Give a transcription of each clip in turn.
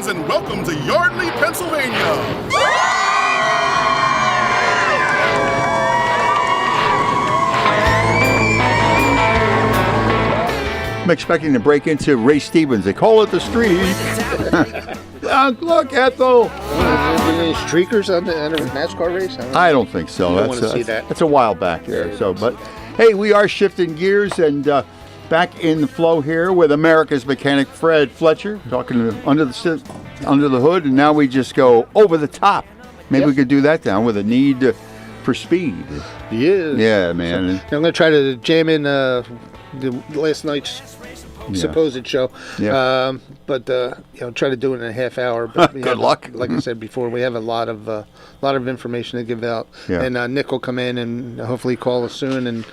Greetings and welcome to Yardley, Pennsylvania. I'm expecting to break into Ray Stevens. They call it the street. Look, Ethel. Any streakers on the NASCAR race? I don't think so. You don't want to see that. That's a while back there. So, but hey, we are shifting gears and back in the flow here with America's mechanic Fred Fletcher, talking to under the hood, and now we just go over the top. Maybe we could do that down with a need for speed. Yeah, man. So I'm going to try to jam in the last night's supposed show. Yeah. But try to do it in a half hour. But Good luck. Like I said before, we have a lot of information to give out. Yeah. And Nick will come in and hopefully call us soon and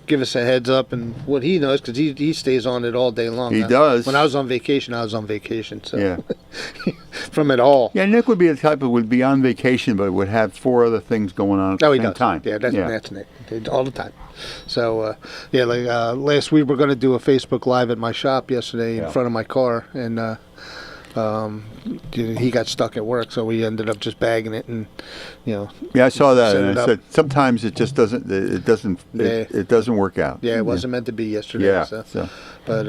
give us a heads up and what he knows, because he stays on it all day long. He does. When I was on vacation, So from it all. Yeah, Nick would be the type who would be on vacation, but would have 4 other things going on at the same time. Yeah, that's Nick. All the time. So, last week we were going to do a Facebook Live at my shop yesterday in front of my car, and he got stuck at work, so we ended up just bagging it and, Yeah, I saw that, and I said sometimes it just doesn't. It doesn't work out. Yeah, it wasn't meant to be yesterday. Yeah. So. But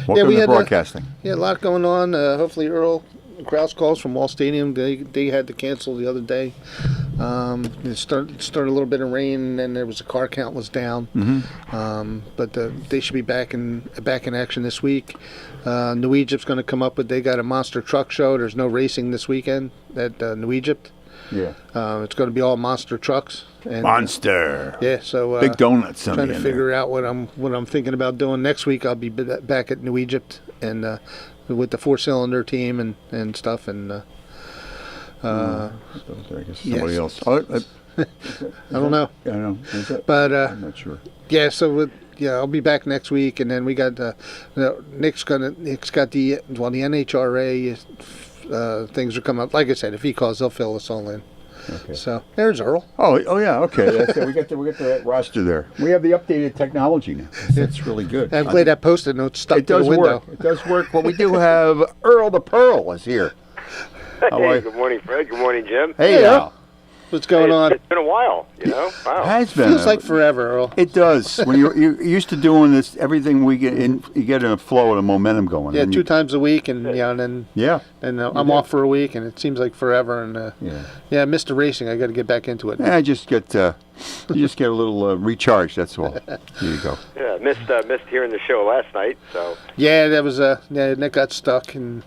welcome to broadcasting. A lot going on. Hopefully, Earl Kraus calls from Wall Stadium. They had to cancel the other day. It started a little bit of rain, and then there was a car count was down. But they should be back in action this week. New Egypt's going to come up with. They got a monster truck show. There's no racing this weekend at New Egypt. Yeah. It's going to be all monster trucks. And, Monster. So big donuts. Trying to figure out what I'm thinking about doing next week. I'll be back at New Egypt and with the 4-cylinder team and stuff and. I guess somebody else. I don't know. I know. But I'm not sure. Yeah. So I'll be back next week, and then we got Nick's got the NHRA things are coming up. Like I said, if he calls, they'll fill us all in. Okay. So there's Earl. Oh yeah. Okay. That's it. We got the roster there. We have the updated technology now. That's really good. I'm glad that Post-it note stuck to the window. It does work. Well, we do have Earl the Pearl is here. Hey, good morning, Fred. Good morning, Jim. Hey, Al. What's going on? It's been a while, Wow. It has been. Feels like forever, Earl. It does. When you're used to doing this, everything we get in, you get in a flow and a momentum going. Yeah, 2 times a week, and then I'm off for a week, and it seems like forever. And I missed the racing. I got to get back into it. I just get you just get a little recharge. That's all. Here you go. Yeah, missed hearing the show last night. So that was Nick got stuck, and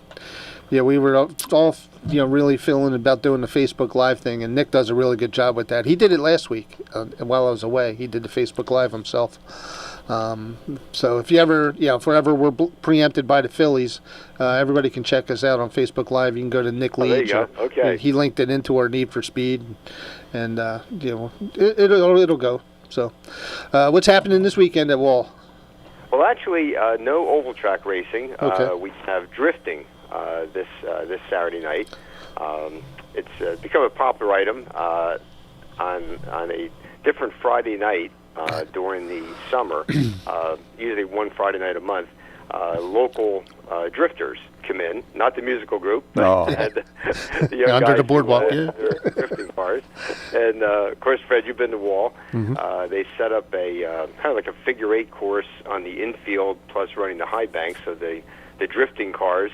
we were all really feeling about doing the Facebook Live thing, and Nick does a really good job with that. He did it last week while I was away. He did the Facebook Live himself. So if you ever, if we're preempted by the Phillies, everybody can check us out on Facebook Live. You can go to Nick Leach. There you go. Okay. He linked it into our Need for Speed, and it'll go. So, what's happening this weekend at Wall? Well, actually, no oval track racing. Okay. We have drifting this Saturday night. It's become a popular item on a different Friday night during the summer. Usually one Friday night a month. Local drifters come in, not the musical group, but the young under guys the boardwalk, their drifting cars. And of course, Fred, you've been to Wall. They set up a kind of like a figure 8 course on the infield, plus running the high bank, so the drifting cars,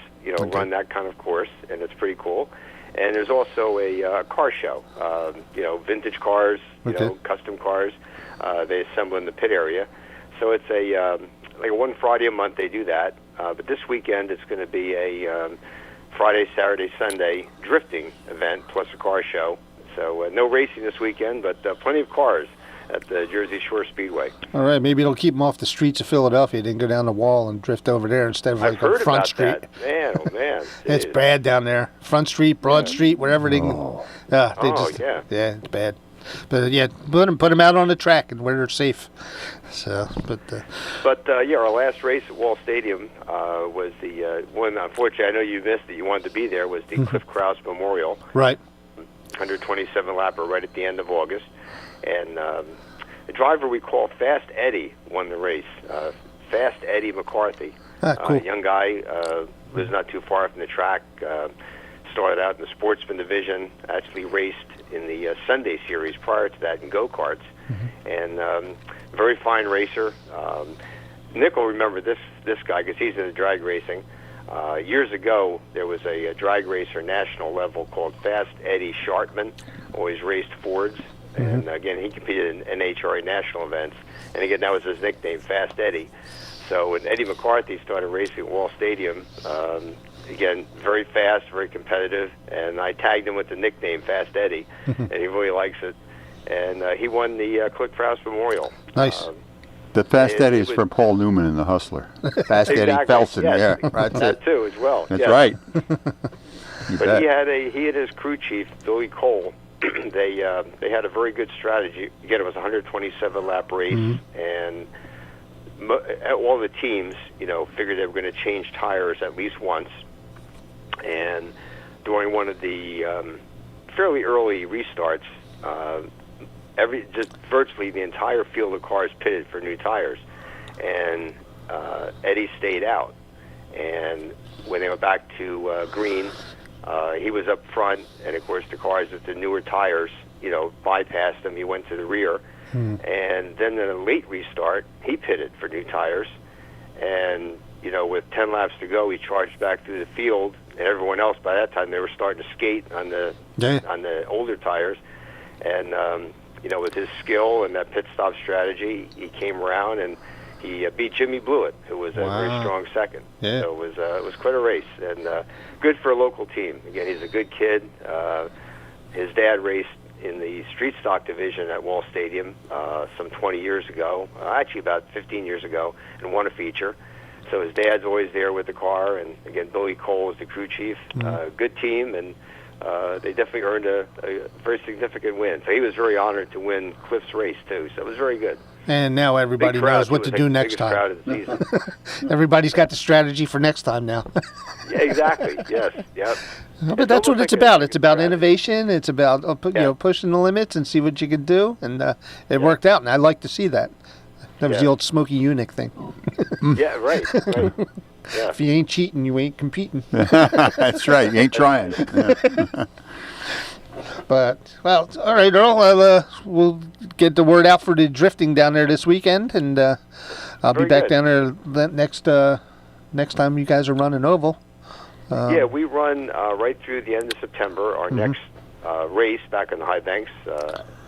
run that kind of course, and it's pretty cool. And there's also a car show, vintage cars, custom cars. They assemble in the pit area. So it's like one Friday a month they do that. But this weekend it's going to be a Friday, Saturday, Sunday drifting event plus a car show. So no racing this weekend, but plenty of cars at the Jersey Shore Speedway. All right, maybe it'll keep them off the streets of Philadelphia. They can go down the Wall and drift over there instead of like on Front Street. That. Man, oh man, it's bad down there. Front Street, Broad Street, wherever they can. It's bad. But put them out on the track and where they're safe. So, but our last race at Wall Stadium was the one. Unfortunately, I know you missed it. You wanted to be there. Was the Cliff Krause Memorial? Right. 127 lapper right at the end of August. And the driver we call Fast Eddie won the race. Fast Eddie McCarthy, cool. young guy, lives not too far from the track. started out in the sportsman division, actually raced in the Sunday series prior to that in go-karts, and very fine racer. Nick will remember this guy because he's into drag racing. Years ago, there was a drag racer national level called Fast Eddie Shartman, always raced Fords, and again, he competed in NHRA national events, and again, that was his nickname, Fast Eddie. So when Eddie McCarthy started racing at Wall Stadium, again, very fast, very competitive, and I tagged him with the nickname Fast Eddie, and he really likes it. And he won the Cliff Krause Memorial. Nice. The Fast Eddie is from Paul Newman in The Hustler. Fast Eddie Felson, yes. yeah, that's that it. too as well. That's yes. right. But he and his crew chief Billy Cole, they had a very good strategy. Again, it was a 127 lap race, and all the teams, figured they were going to change tires at least once. And during one of the fairly early restarts, just virtually the entire field of cars pitted for new tires, and Eddie stayed out. And when they went back to green, he was up front, and of course the cars with the newer tires, bypassed him. He went to the rear, and then in a late restart, he pitted for new tires, and with 10 laps to go, he charged back through the field, and everyone else by that time they were starting to skate on the older tires, and with his skill and that pit stop strategy, he came around and he beat Jimmy Blewett, who was a very strong second. Yeah. So it was quite a race, and good for a local team. Again, he's a good kid. His dad raced in the street stock division at Wall Stadium some 20 years ago, actually about 15 years ago, and won a feature. So his dad's always there with the car, and again, Billy Cole is the crew chief. Good team, and they definitely earned a very significant win. So he was very honored to win Cliff's race, too. So it was very good. And now everybody knows what to do next time. Crowd of the season. Everybody's got the strategy for next time now. Yeah, exactly. Yes. Yep. But that's what it's about. It's about innovation. It's about pushing the limits and see what you can do. And it worked out, and I like to see that. That was the old Smokey Eunuch thing. Yeah, right. Yeah. If you ain't cheating, you ain't competing. That's right. You ain't trying. Yeah. But, well, all right, Earl. We'll get the word out for the drifting down there this weekend, and I'll be back down there next time you guys are running oval. Yeah, we run right through the end of September. Our next race back in the High Banks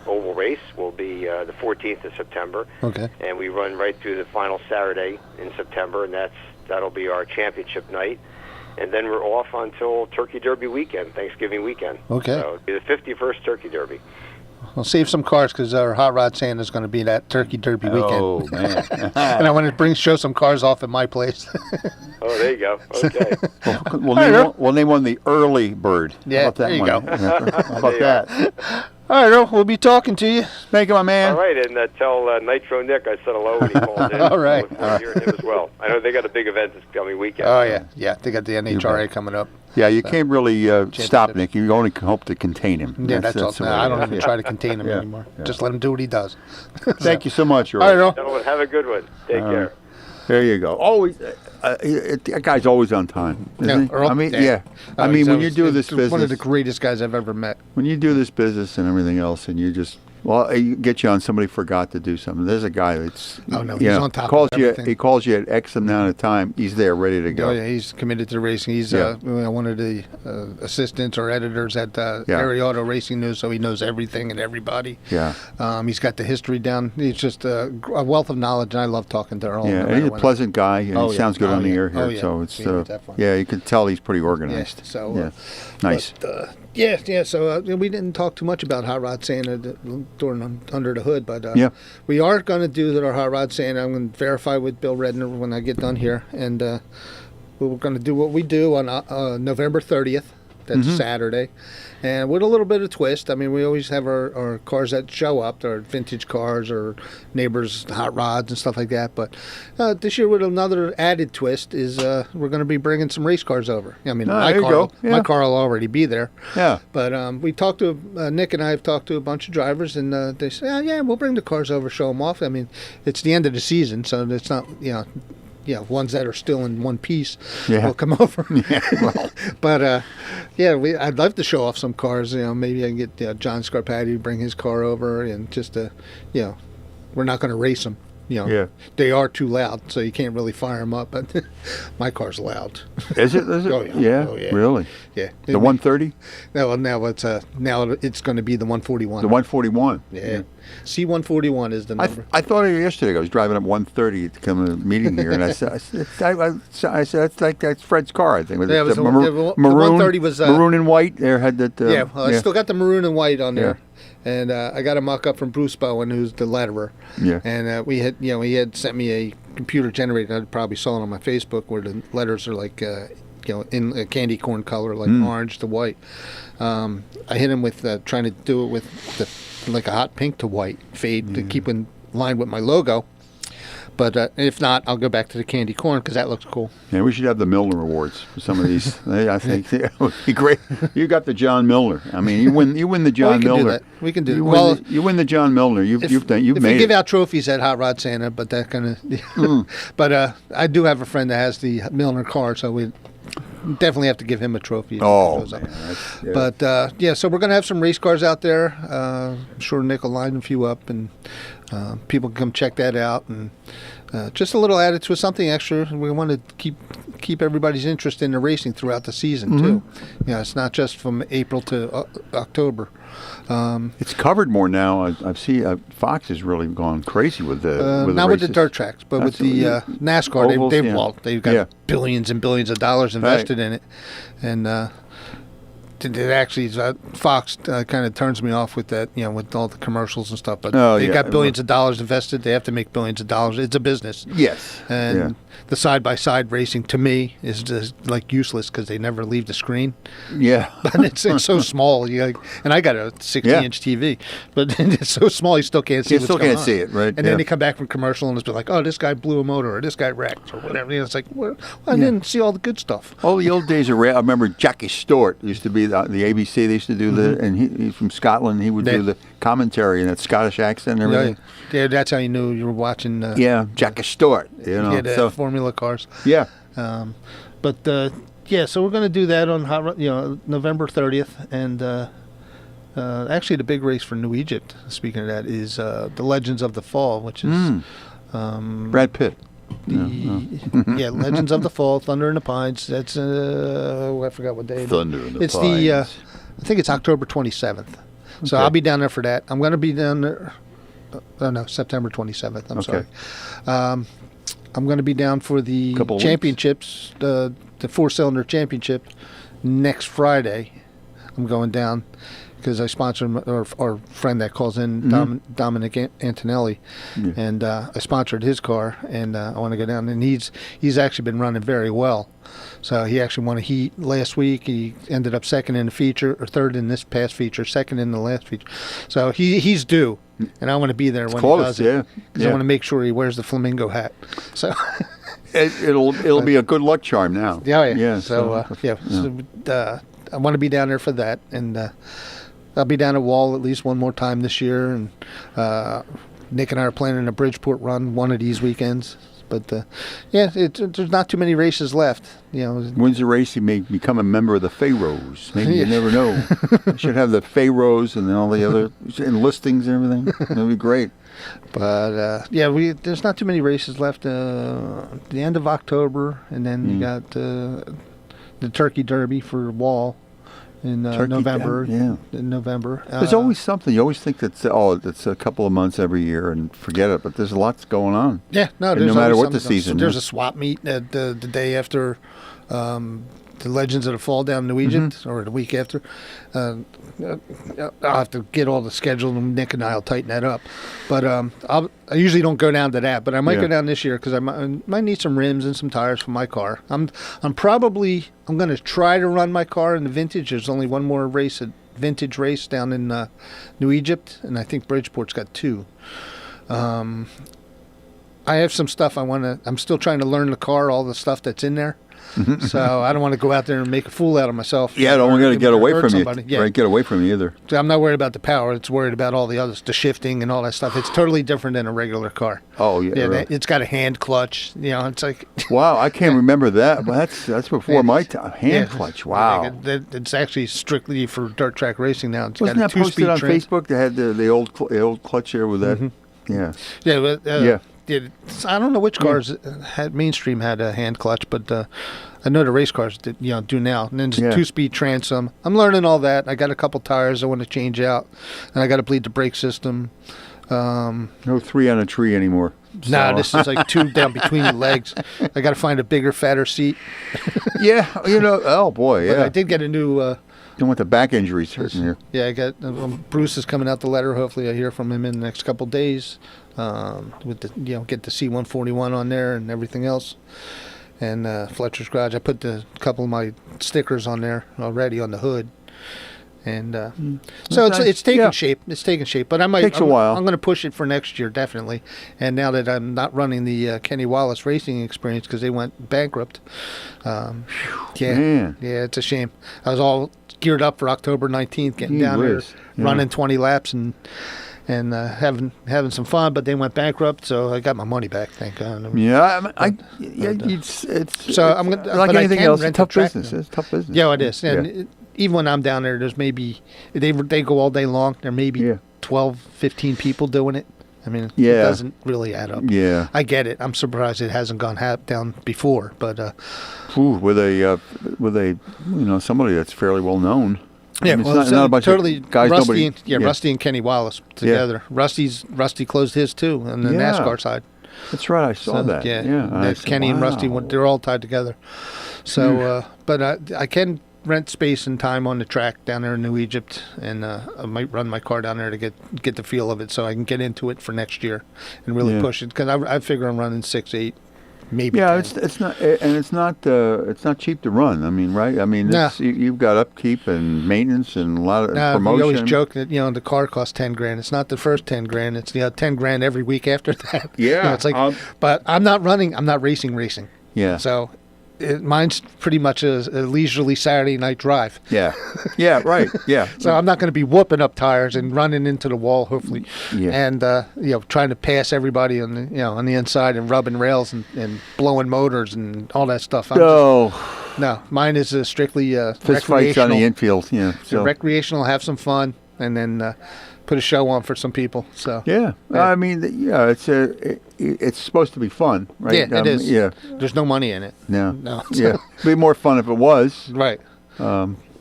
oval race will be the 14th of September. Okay. And we run right through the final Saturday in September, and that'll be our championship night. And then we're off until Turkey Derby weekend, Thanksgiving weekend. Okay. So it'll be the 51st Turkey Derby. We'll save some cars because our Hot Rod Santa is going to be that Turkey Derby weekend. Oh, man. And I want to show some cars off at my place. Oh, there you go. Okay. We'll name one the Early Bird. Yeah, How about that there you one? go. How about that? All right, Earl, we'll be talking to you. Thank you, my man. All right, and tell Nitro Nick I said hello when he called in. All right. I look forward to hearing him as well. I know they got a big event this coming weekend. Oh, yeah. Yeah, they got the NHRA coming up. Yeah, you can't really stop Nick. You only hope to contain him. Yeah, that's all. the way I it don't is. even try to contain him anymore. Yeah. Just let him do what he does. Thank you so much, Earl. All right, Earl. Gentlemen, have a good one. Take care. There you go. Always, that guy's always on time. Isn't he? Earl? I mean, yeah. I mean, when you do this business, one of the greatest guys I've ever met. when you do this business and everything else, and you just you get you on somebody forgot to do something. There's a guy that's Oh, no, he's on top calls of you. everything. He calls you at X amount of time. He's there, ready to go. Oh, yeah, he's committed to racing. He's one of the assistants or editors at Area Auto Racing News, so he knows everything and everybody. Yeah. He's got the history down. He's just a wealth of knowledge, and I love talking to Earl. Yeah, and he's a pleasant guy, and he sounds good on the air here. Oh, yeah. So it's Yeah, you can tell he's pretty organized. Yeah, so nice. But, so we didn't talk too much about Hot Rod Santa during Under the Hood, but we are going to do our Hot Rod Santa. I'm going to verify with Bill Redner when I get done here, and we're going to do what we do on November 30th. That's Saturday. And with a little bit of twist. I mean, we always have our cars that show up, our vintage cars or neighbors' hot rods and stuff like that. But this year with another added twist is we're going to be bringing some race cars over. I mean, my car will already be there. Yeah. But we talked to, Nick and I have talked to a bunch of drivers, and they say, yeah, we'll bring the cars over, show them off. I mean, it's the end of the season, so it's not, ones that are still in one piece Yeah. will come over. Yeah, well. But I'd love to show off some cars. Maybe I can get John Scarpati to bring his car over, and just we're not going to race them. Yeah. They are too loud, so you can't really fire them up. But my car's loud. Is it? Is it? Oh, yeah. Yeah. Oh, yeah. Really? Yeah. The 130? No, now it's going to be the 141. The 141. Yeah. C141 is the number. I thought of it yesterday. I was driving up 130 to come to a meeting here, and I said, that's Fred's car. I think. Yeah, it was the maroon, 130 was maroon and white. There had that. I still got the maroon and white on there. Yeah. And I got a mock-up from Bruce Bowen, who's the letterer. Yeah. And he had sent me a computer generated. I probably saw it on my Facebook, where the letters are like, in a candy corn color, like orange to white. I hit him with trying to do it with like a hot pink to white fade to keep in line with my logo. But if not, I'll go back to the candy corn because that looks cool. Yeah, we should have the Milner Awards for some of these. I think it would be great. You got the John Milner. I mean, you win the John Milner. We can do you that. You win the John Milner. You've made we it. give out trophies at Hot Rod Santa, but that kind of. But I do have a friend that has the Milner car, so we definitely have to give him a trophy. Oh, man, yeah. But so we're gonna have some race cars out there. I'm sure Nick will line a few up, and people can come check that out, and just a little added to something extra. We want to keep everybody's interest in the racing throughout the season too. It's not just from April to October. It's covered more now. I've seen Fox has really gone crazy with the not races. with the dirt tracks, but with the NASCAR. Ovals, they've got billions and billions of dollars invested in it, and it actually Fox kind of turns me off with that, with all the commercials and stuff. But they've got billions of dollars invested. They have to make billions of dollars. It's a business. Yes. And the side-by-side racing to me is just like useless because they never leave the screen. Yeah. But it's so small. And I got a 60-inch TV, but it's so small you still can't see what's going on. You still can't see it, right? And then they come back from commercial and it's been like, oh, this guy blew a motor or this guy wrecked or whatever. It's like, well, I didn't see all the good stuff. Oh, the old days are. I remember Jackie Stewart used to be the ABC. They used to do and he's from Scotland. He would do the commentary in that Scottish accent and everything. Yeah, that's how you knew you were watching. Jackie Stewart. So Formula cars. Yeah. So we're going to do that on November 30th, and actually the big race for New Egypt. Speaking of that, is the Legends of the Fall, which is Brad Pitt. Legends of the Fall, Thunder in the Pines. That's I forgot what day. Thunder in the Pines. It's I think it's October 27th. So I'll be down there for that. I'm going to be down there. September 27th. I'm sorry. I'm going to be down for the championships, the four-cylinder championship next Friday. I'm going down because I sponsored our friend that calls in, Dominic Antonelli, and I sponsored his car, and I want to go down. And he's actually been running very well. So he actually won a heat last week. He ended up second in the feature, or third in this past feature, second in the last feature. So he's due, and I want to be there when he does it. Because I want to make sure he wears the flamingo hat. So it'll be a good luck charm now. Yeah. So I want to be down there for that, and I'll be down at Wall at least one more time this year, and Nick and I are planning a Bridgeport run one of these weekends. But there's not too many races left. Wins the race, you may become a member of the Pharaohs. Maybe you never know. You should have the Pharaohs and all the other enlistings and everything. That'd be great. But there's not too many races left. The end of October, and then you got the Turkey Derby for Wall in November. In November. There's always something. You always think that's a couple of months every year and forget it, but there's lots going on. Yeah, no matter what the season. There's a swap meet at the day after the Legends of the Fall down in New Egypt, or the week after. I'll have to get all the schedule, and Nick and I will tighten that up. But I usually don't go down to that, but I might go down this year because I might need some rims and some tires for my car. I'm going to try to run my car in the vintage. There's only one more race, a vintage race down in New Egypt, and I think Bridgeport's got two. I have some stuff I'm still trying to learn the car, all the stuff that's in there. So I don't want to go out there and make a fool out of myself. Yeah, I don't want to get away from you. Yeah. Right, get away from you either. So I'm not worried about the power. It's worried about all the others, the shifting and all that stuff. It's totally different than a regular car. Oh, yeah. Really. It's got a hand clutch. It's like... Wow, I can't remember that. Well, that's before my time. Hand clutch, wow. It's actually strictly for dirt track racing now. It's Wasn't got that a posted on two-speed Facebook? They had the old clutch there with that? Mm-hmm. Yeah. Yeah, but, yeah. I don't know which cars had mainstream had a hand clutch, but I know the race cars do now. And then it's two-speed transom. I'm learning all that. I got a couple tires I want to change out, and I got to bleed the brake system. No 3 on a tree anymore. So. Nah, this is like 2 down between the legs. I got to find a bigger, fatter seat. Yeah, oh boy, yeah. But I did get a new. Don't want the back injuries hurting here. Yeah, I got Bruce is coming out the letter. Hopefully, I hear from him in the next couple of days. With the get the C141 on there and everything else. And Fletcher's Garage, I put a couple of my stickers on there already on the hood. And so it's taking shape. It's taking shape, but Takes a while. I'm going to push it for next year definitely. And now that I'm not running the Kenny Wallace Racing Experience because they went bankrupt, Man. yeah, it's a shame. I was all geared up for October 19th, getting down there, running 20 laps and having some fun, but they went bankrupt, so I got my money back. Thank God. Yeah, so I'm gonna like anything else. It's tough business. Now. It's tough business. Yeah, it is. And even when I'm down there, there's maybe they go all day long. There may be 12, 15 people doing it. I mean, it doesn't really add up. Yeah, I get it. I'm surprised it hasn't gone down before, but with a somebody that's fairly well known. Yeah, I mean, it's not a bunch totally of guys. Rusty, Rusty and Kenny Wallace together. Yeah. Rusty closed his too on the NASCAR side. That's right, I saw that. Yeah. Kenny and Rusty they're all tied together. So, but I can rent space and time on the track down there in New Egypt, and I might run my car down there to get the feel of it, so I can get into it for next year and really push it. Because I figure I'm running 6, 8. Maybe 10. it's not cheap to run. I mean, right? I mean, you've got upkeep and maintenance and a lot of promotion. We always joke that the car costs $10,000. It's not the first $10,000. It's $10,000 every week after that. Yeah, it's like, but I'm not running. I'm not racing. Yeah. So mine's pretty much a leisurely Saturday night drive. Yeah. Yeah. Right. Yeah. So I'm not going to be whooping up tires and running into the wall, hopefully. Yeah. And trying to pass everybody on the inside and rubbing rails and blowing motors and all that stuff. No, mine is strictly fist fights on the infield. Yeah. So recreational, have some fun, and then put a show on for some people. So I mean, it's supposed to be fun, right? Yeah, it is. Yeah, there's no money in it. No. It'd be more fun if it was. Right.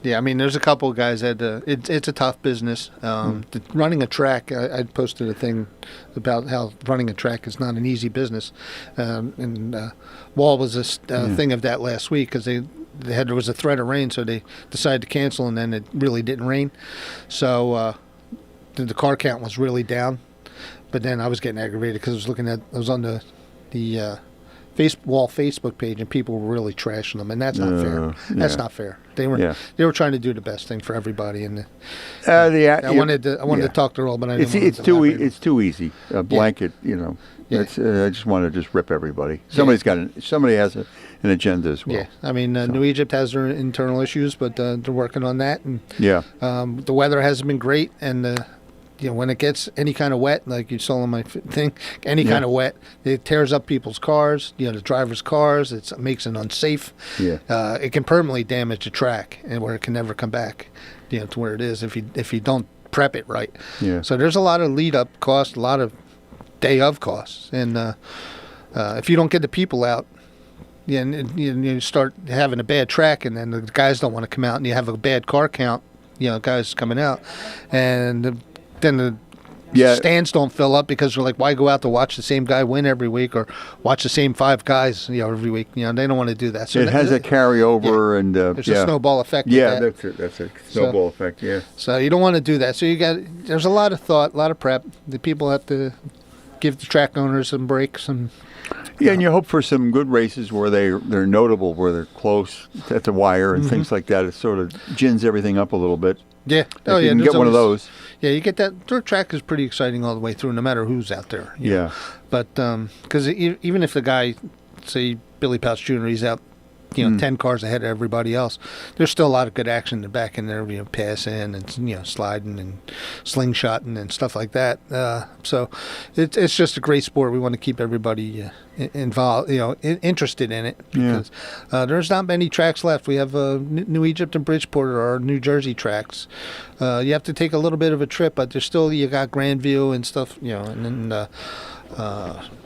Yeah, I mean, there's a couple of guys that it's a tough business. Running a track, I posted a thing about how running a track is not an easy business, and Wall was a thing of that last week because there was a threat of rain, so they decided to cancel, and then it really didn't rain, so the car count was really down. But then I was getting aggravated because I was on the Wall Facebook page, and people were really trashing them, and that's not fair. That's not fair. They were trying to do the best thing for everybody, and I wanted to talk to Earl, but it's too easy. A blanket, I just want to rip everybody. Somebody has an agenda as well. Yeah, I mean, New Egypt has their internal issues, but they're working on that, and the weather hasn't been great, and when it gets any kind of wet, like you saw on my thing, kind of wet, it tears up people's cars, the drivers' cars. It makes it unsafe. Yeah. It can permanently damage the track, and where it can never come back, to where it is if you don't prep it right. Yeah. So there's a lot of lead up costs, a lot of day of costs, and if you don't get the people out, and you start having a bad track, and then the guys don't want to come out, and you have a bad car count, guys coming out, and then the stands don't fill up because they're like, why go out to watch the same guy win every week or watch the same 5 guys every week? They don't want to do that. So it has a carryover, and there's a snowball effect. That's a snowball effect. Yeah. So you don't want to do that. So there's a lot of thought, a lot of prep. The people have to give the track owners some breaks and. Yeah, and you hope for some good races where they're notable, where they're close at the wire and things like that. It sort of gins everything up a little bit. Yeah. If you can get one of those. Yeah, you get that. Dirt track is pretty exciting all the way through, no matter who's out there. Yeah. But because even if the guy, say Billy Pouch Jr., he's out, 10 cars ahead of everybody else, there's still a lot of good action in the back in there, passing and sliding and slingshotting and stuff like that. So it's just a great sport. We want to keep everybody involved, interested in it, because there's not many tracks left. We have New Egypt and Bridgeport are our New Jersey tracks. You have to take a little bit of a trip, but there's still, you got Grandview and stuff, and then.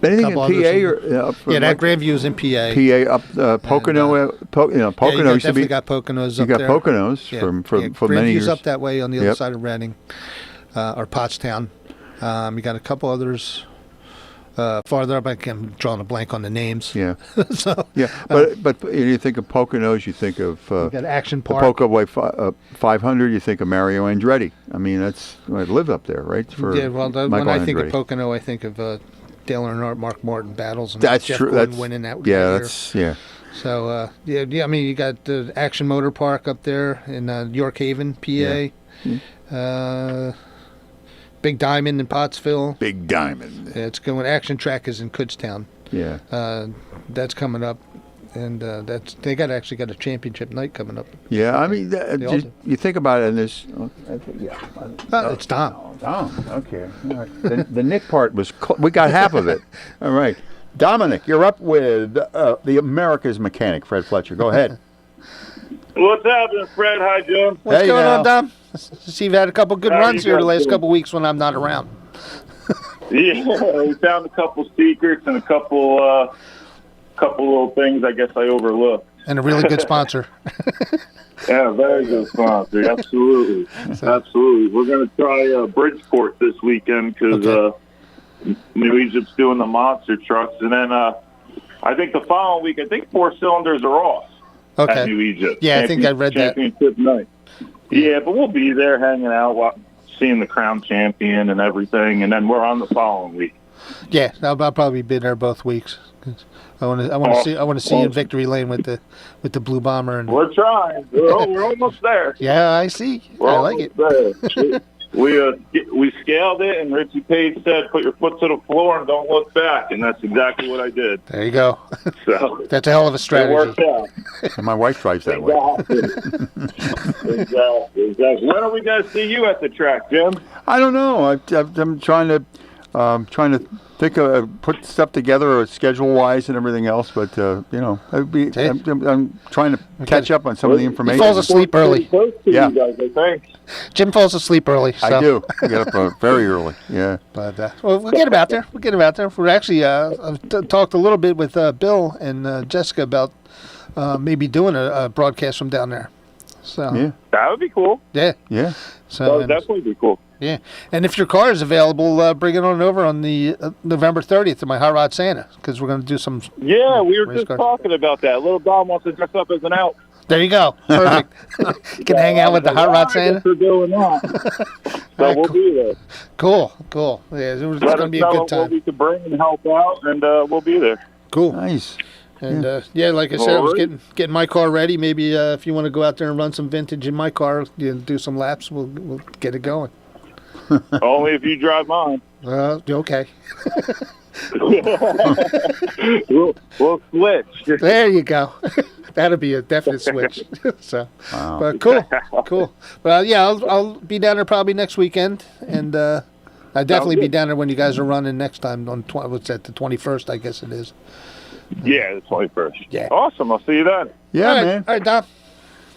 Anything in PA that Grandview is in PA. PA up Pocono. Pocono used to be. You got Poconos up there. there. You got Poconos for many years. Grandview's up that way on the other side of Reading, or Pottstown. You got a couple others farther up. I'm drawing a blank on the names. Yeah. So. Yeah, but you think of Poconos, you think of you got Action Park. The Poco 500. You think of Mario Andretti. I mean, I lived up there, right? When I think of Pocono, I think of Dale Earnhardt, Mark Martin battles, and that's Jeff true. Gordon winning that. Yeah. So I mean, you got the Action Motor Park up there in York Haven, PA. Yeah. Big Diamond in Pottsville. Big Diamond. Yeah, it's going. Action Track is in Kutztown. Yeah. That's coming up, and they actually got a championship night coming up. Yeah, I mean, you think about it, and there's. It's Dom. Dom. Okay. All right. The Nick part was. We got half of it. All right. Dominic, you're up with the America's Mechanic, Fred Fletcher. Go ahead. What's happening, Fred? Hi, Jim. What's going on, Dom? See, you've had a couple good runs here the last couple weeks when I'm not around. Yeah, we found a couple secrets and a couple little things I guess I overlooked. And a really good sponsor. Yeah, very good sponsor. Absolutely. Absolutely. We're going to try Bridgeport this weekend because New Egypt's doing the monster trucks. And then I think the following week, 4 cylinders are off at New Egypt. Yeah, I think I read that. Championship night. Yeah, but we'll be there hanging out, seeing the crown champion and everything, and then we're on the following week. Yeah, I'll probably be there both weeks. I want to see you in victory lane with the Blue Bomber. And we're trying. We're almost there. Yeah, I see. I like it. There. We scaled it, and Richie Page said, "Put your foot to the floor and don't look back," and that's exactly what I did. There you go. So that's a hell of a strategy. It worked out. And my wife drives that way. Exactly. When are we going to see you at the track, Jim? I don't know. I'm trying to think put stuff together schedule-wise and everything else, but I'm trying to catch up on some of the information. He falls asleep early. Yeah, you guys, I think. Jim falls asleep early. So. I do. I get up very early. Yeah. But we'll get him out there. We're actually I've talked a little bit with Bill and Jessica about maybe doing a broadcast from down there. So yeah, that would be cool. Yeah. So that would definitely be cool. Yeah, and if your car is available, bring it on over on the November 30th to my Hot Rod Santa, because we're going to do some. Yeah, we were just talking about that. Little Dom wants to dress up as an elf. There you go. Perfect. You can hang out with the Hot Rod Santa. We're doing that. So we'll be there. Cool. Yeah, it's going to be a good time. What we can bring and help out, and we'll be there. Cool. Nice. And like I said, I was getting my car ready. Maybe if you want to go out there and run some vintage in my car, do some laps, we'll get it going. Only if you drive mine. Okay. we'll switch. There you go. That'll be a definite switch. So, wow. But cool. Well, yeah, I'll be down there probably next weekend, and I'll definitely be down there when you guys are running next time on what's that, the 21st, I guess it is. Yeah, the 21st. Yeah. Awesome. I'll see you then. Yeah, man. All right, Dom.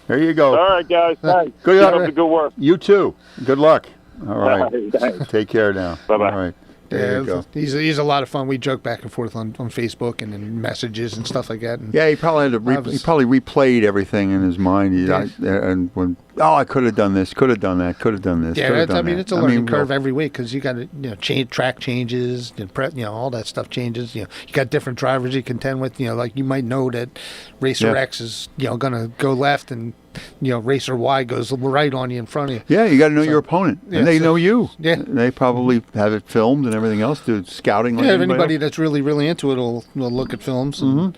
There you go. All right, guys. Thanks. Good luck. Keep up the good work. You too. Good luck. All right. Thanks. Take care now. Bye-bye. All right. There you go. He's a lot of fun. We joke back and forth on Facebook and in messages and stuff like that. And yeah, he probably had to he probably replayed everything in his mind. And when I could have done this, could have done that, could have done this. Yeah, it's a learning curve every week because you got to change track changes, all that stuff changes. You got different drivers you contend with. Like you might know that Racer X is going to go left and racer Y goes right on you in front of you. Yeah, you got to know your opponent, yeah, and they know you. Yeah. They probably have it filmed and everything else, do scouting. Like Yeah, if anybody else. that's really, really into it will look at films. And,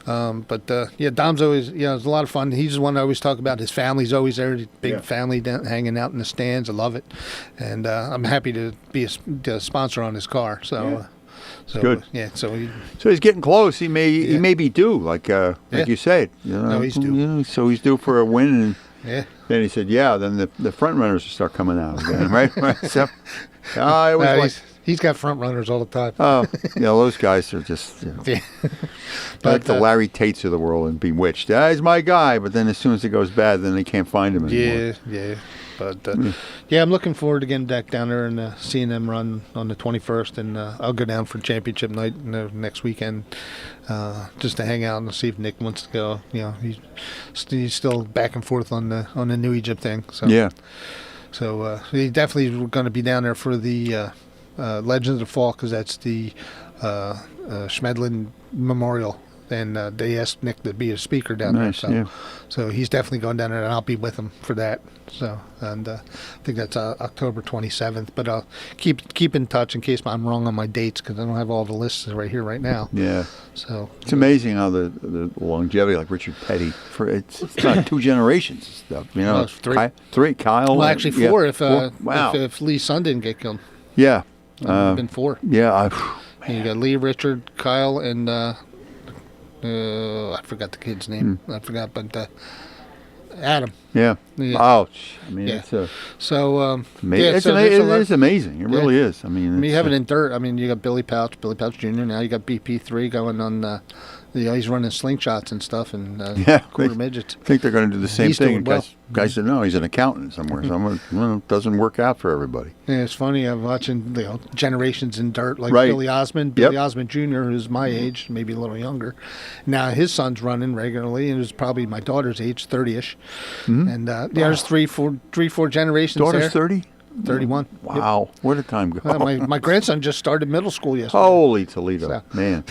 Dom's always, it's a lot of fun. He's the one I always talk about. His family's always there, big family hanging out in the stands. I love it. And I'm happy to be a sponsor on his car. So, good. Yeah, so he's getting close. He may be due, like you said. No, he's due. So he's due for a win. And then he said, then the front runners will start coming out again, right? So, I always he's got front runners all the time. Oh, those guys are just like the Larry Tates of the world and Bewitched. He's my guy, but then as soon as it goes bad, then they can't find him anymore. Yeah. But I'm looking forward to getting back down there and seeing them run on the 21st, and I'll go down for championship night next weekend just to hang out and see if Nick wants to go. He's still back and forth on the New Egypt thing. So So he definitely going to be down there for the Legends of the Fall, because that's the Schmedlin Memorial. And they asked Nick to be a speaker down there. So he's definitely going down there, and I'll be with him for that. So, and I think that's October 27th. But I'll keep in touch in case I'm wrong on my dates, because I don't have all the lists right here right now. Yeah. So it's amazing how the longevity, like Richard Petty, it's not 2 generations stuff. Well, three. Kyle. Well, actually 4. Wow. If Lee's son didn't get killed. Yeah. Been 4. Yeah. You got Lee, Richard, Kyle, and I forgot the kid's name. I forgot, but Adam. Yeah. Ouch. I mean, it's it is amazing. It really is. I mean, you have it in dirt. I mean, you got Billy Pouch Jr. Now you got BP3 going on. He's running slingshots and stuff, and quarter midgets. I think they're going to do the same thing. Well. Guys said, no, he's an accountant somewhere. It doesn't work out for everybody. Yeah, it's funny. I'm watching Generations in Dirt, like right. Billy Osmond. Billy Osmond Jr., who's my age, maybe a little younger. Now his son's running regularly, and it's probably my daughter's age, 30-ish. Mm-hmm. And there's three, four generations daughter's there. 30? 31. Wow. Yep. Where did time go? My grandson just started middle school yesterday. Holy Toledo. So.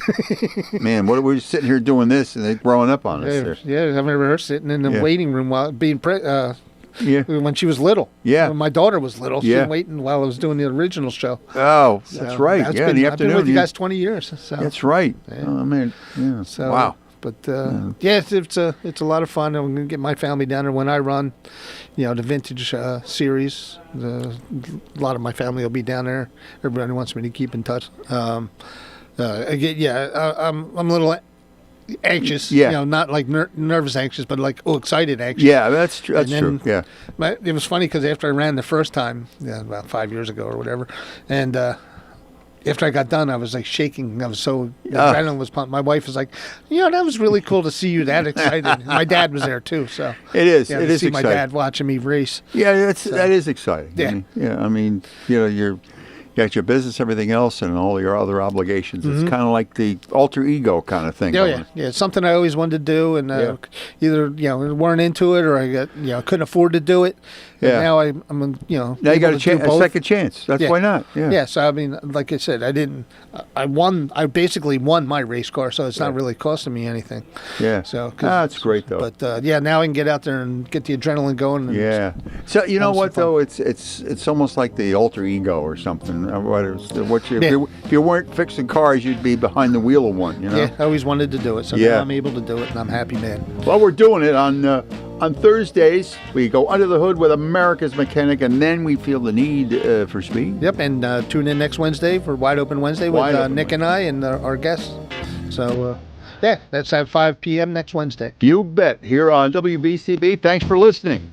Man, what are we sitting here doing this, and they're growing up on us? Yeah, I remember her sitting in the waiting room while being when she was little. Yeah. When my daughter was little. She was waiting while I was doing the original show. Oh, that's right. In the afternoon. I've been with you guys 20 years. So. That's right. Yeah. Oh, man. Yeah. So, wow. But it's a lot of fun. I'm going to get my family down there when I run, the vintage series. A lot of my family will be down there. Everybody wants me to keep in touch. I'm a little anxious. Yeah. Not like nervous anxious, but like excited anxious. Yeah, that's true. That's true. Yeah. It was funny because after I ran the first time, about 5 years ago or whatever, and after I got done, I was like shaking. I was so adrenaline was pumped. My wife was like, that was really cool to see you that excited. My dad was there too, so it is. It is see exciting. My dad watching me race. Yeah, that is exciting. Yeah. I mean, you got your business, everything else, and all your other obligations. Mm-hmm. It's kind of like the alter ego kind of thing. Yeah. It's something I always wanted to do, and either weren't into it, or I got couldn't afford to do it. And now I'm now you got a second chance. That's why not. Yeah. Yeah. So I mean, like I said, I basically won my race car, so it's not really costing me anything. Yeah. So that's great though. But now I can get out there and get the adrenaline going. And So you know what though? It's almost like the alter ego or something. If you weren't fixing cars, you'd be behind the wheel of one. Yeah. I always wanted to do it, so now I'm able to do it, and I'm happy, man. Well, we're doing it on Thursdays. We go under the hood with America's Mechanic, and then we feel the need for speed. Yep, and tune in next Wednesday for Wide Open Wednesday with Nick and I and our guests. So, that's at 5 p.m. next Wednesday. You bet. Here on WBCB. Thanks for listening.